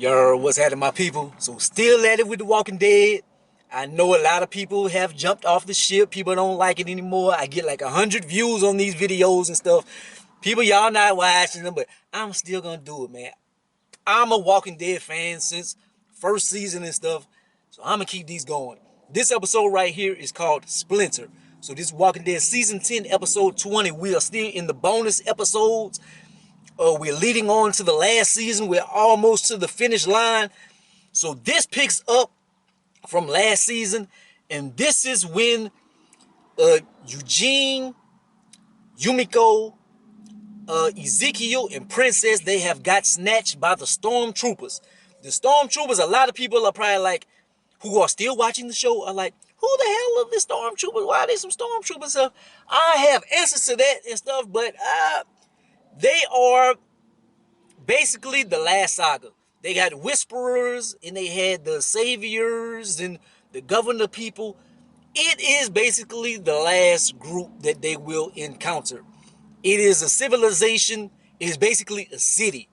Yo, what's happening, my people? So still at it with The Walking Dead. I know a lot of people have jumped off the ship. People don't like it anymore. I get like 100 views on these videos and stuff. People, y'all not watching them, but I'm still gonna do it, man. I'm a Walking Dead fan since first season and stuff. So I'm gonna keep these going. This episode right here is called Splinter. So this Walking Dead season 10, episode 20. We are still in the bonus episodes. We're leading on to the last season. We're almost to the finish line. So this picks up from last season, and this is when Eugene, Yumiko, Ezekiel, and Princess, they have got snatched by the stormtroopers. The stormtroopers, a lot of people are probably like, who are still watching the show, are like, who the hell are the stormtroopers? Why are they some stormtroopers? So I have answers to that and stuff, but they are basically the last saga. They got whisperers and they had the saviors and the governor people. It is basically the last group that they will encounter. It is a civilization. It is basically a city.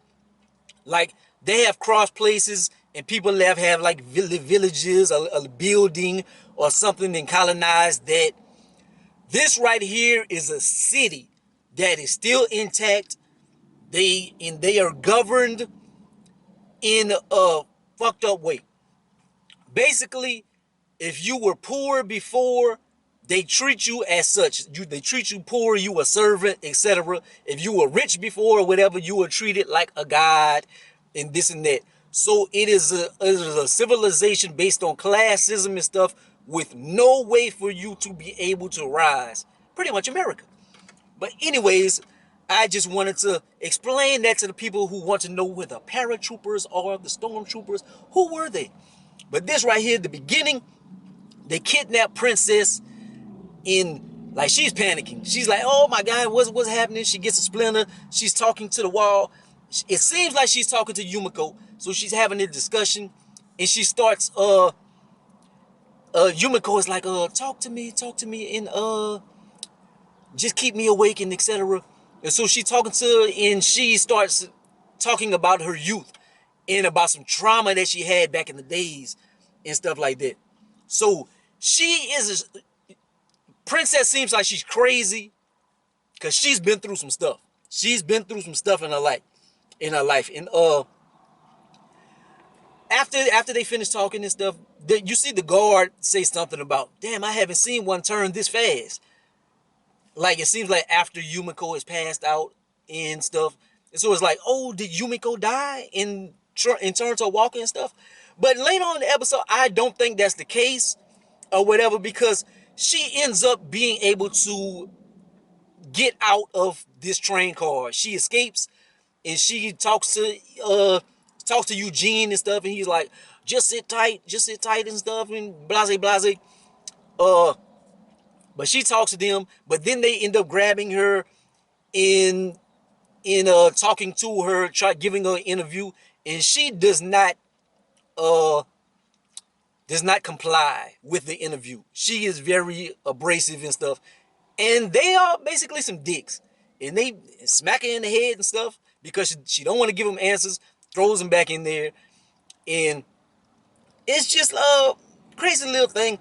Like, they have cross places and people have like villages, a building or something, and colonized that. This right here is a city that is still intact. They are governed in a fucked up way. Basically, if you were poor before, they treat you as such. They treat you poor, you a servant, etc. If you were rich before or whatever, you were treated like a god and this and that. So it is a civilization based on classism and stuff, with no way for you to be able to rise. Pretty much America. But anyways, I just wanted to explain that to the people who want to know where the paratroopers are, the stormtroopers. Who were they? But this right here, the beginning, they kidnapped Princess in, like, she's panicking. She's like, oh my God, what's happening? She gets a splinter. She's talking to the wall. It seems like she's talking to Yumiko. So she's having a discussion, and she starts, Yumiko is like, talk to me, and just keep me awake, and etc. And so she's talking to her, and she starts talking about her youth and about some trauma that she had back in the days and stuff like that. So she is Princess seems like she's crazy because she's been through some stuff. She's been through some stuff in her life. And after they finish talking and stuff, you see the guard say something about, damn, I haven't seen one turn this fast. Like, it seems like after Yumiko has passed out and stuff. And so it's like, oh, did Yumiko die in turn to walking and stuff? But later on in the episode, I don't think that's the case or whatever, because she ends up being able to get out of this train car. She escapes, and she talks to Eugene and stuff, and he's like, just sit tight and stuff, and blase blase. But she talks to them, but then they end up grabbing her in talking to her, giving her an interview, and she does not comply with the interview. She is very abrasive and stuff, and they are basically some dicks, and they smack her in the head and stuff because she don't want to give them answers, throws them back in there, and it's just a crazy little thing.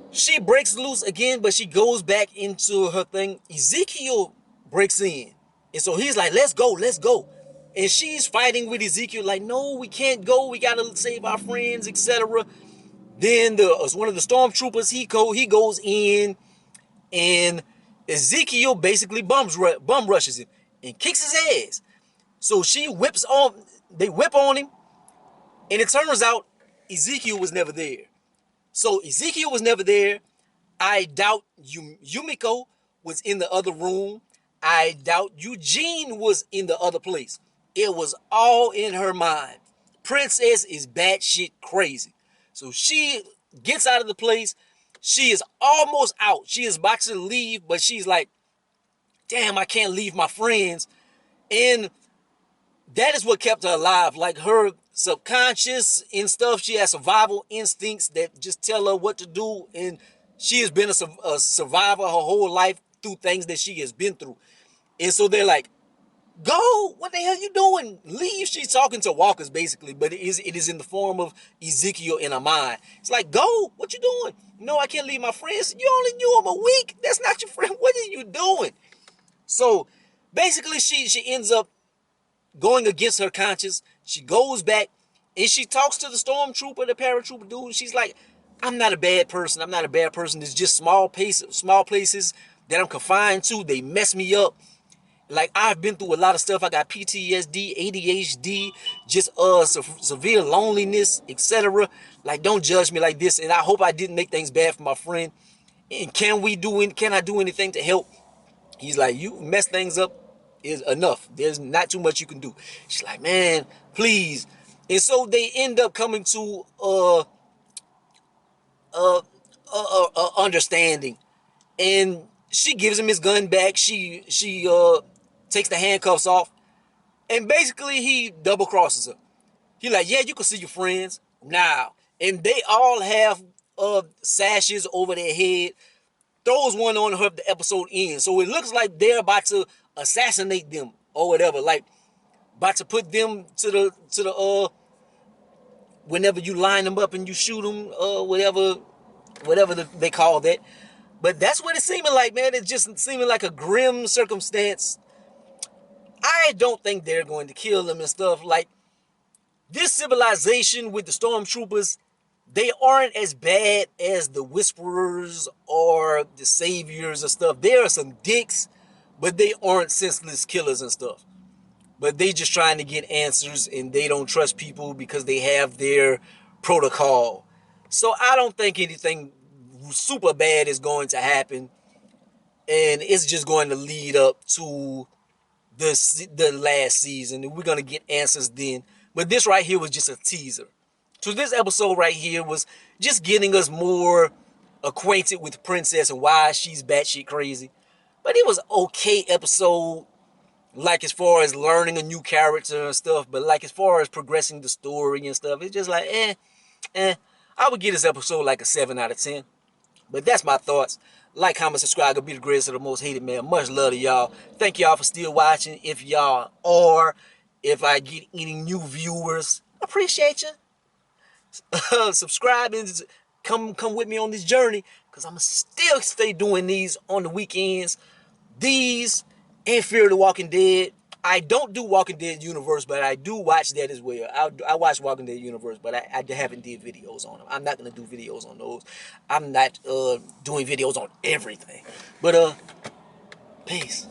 She breaks loose again, but she goes back into her thing. Ezekiel breaks in, and so he's like, let's go. And she's fighting with Ezekiel like, no, we can't go, we gotta save our friends, etc. Then one of the stormtroopers, he goes in, and Ezekiel basically bum rushes him and kicks his ass. So they whip on him, and it turns out Ezekiel was never there. So Ezekiel was never there. I doubt Yumiko was in the other room. I doubt Eugene was in the other place. It was all in her mind. Princess is batshit crazy. So she gets out of the place. She is almost out. She is about to leave, but she's like, damn, I can't leave my friends. And that is what kept her alive. Like, her subconscious and stuff, she has survival instincts that just tell her what to do, and she has been a survivor her whole life through things that she has been through. And so they're like, Go. What the hell you doing? Leave. She's talking to walkers basically, but it is in the form of Ezekiel in her mind. It's like, go. What you doing? No, I can't leave my friends. You only knew him a week. That's not your friend. What are you doing? So basically, she ends up going against her conscience. She goes back and she talks to the stormtrooper, the paratrooper dude. She's like, I'm not a bad person. I'm not a bad person. It's just small places that I'm confined to. They mess me up. Like, I've been through a lot of stuff. I got PTSD, ADHD, just severe loneliness, etc. Like, don't judge me like this. And I hope I didn't make things bad for my friend. And can I do anything to help? He's like, you mess things up is enough. There's not too much you can do. She's like, man, please. And so they end up coming to understanding. And she gives him his gun back. She takes the handcuffs off. And basically he double crosses her. He like, yeah, you can see your friends now. And they all have sashes over their head. Throws one on her, the episode ends. So it looks like they're about to assassinate them or whatever. Like, about to put them to the whenever you line them up and you shoot them, whatever they call that. But that's what it's seeming like, man. It's just seeming like a grim circumstance. I don't think they're going to kill them and stuff. Like, this civilization with the stormtroopers, they aren't as bad as the Whisperers or the Saviors and stuff. There are some dicks, but they aren't senseless killers and stuff. But they just trying to get answers, and they don't trust people because they have their protocol. So I don't think anything super bad is going to happen, and it's just going to lead up to the last season, and we're going to get answers then. But this right here was just a teaser. So this episode right here was just getting us more acquainted with Princess and why she's batshit crazy. But it was okay episode, like as far as learning a new character and stuff. But like as far as progressing the story and stuff, it's just like I would give this episode like a 7 out of 10. But that's my thoughts. Like, comment, subscribe. Go be the greatest of the most hated man. Much love to y'all. Thank y'all for still watching. If y'all are, if I get any new viewers, appreciate you. Subscribe and come with me on this journey, because I'm still stay doing these on the weekends. These and Fear the Walking Dead. I don't do Walking Dead Universe, but I do watch that as well. I watch Walking Dead Universe, but I haven't did videos on them. I'm not going to do videos on those. I'm not doing videos on everything. But peace.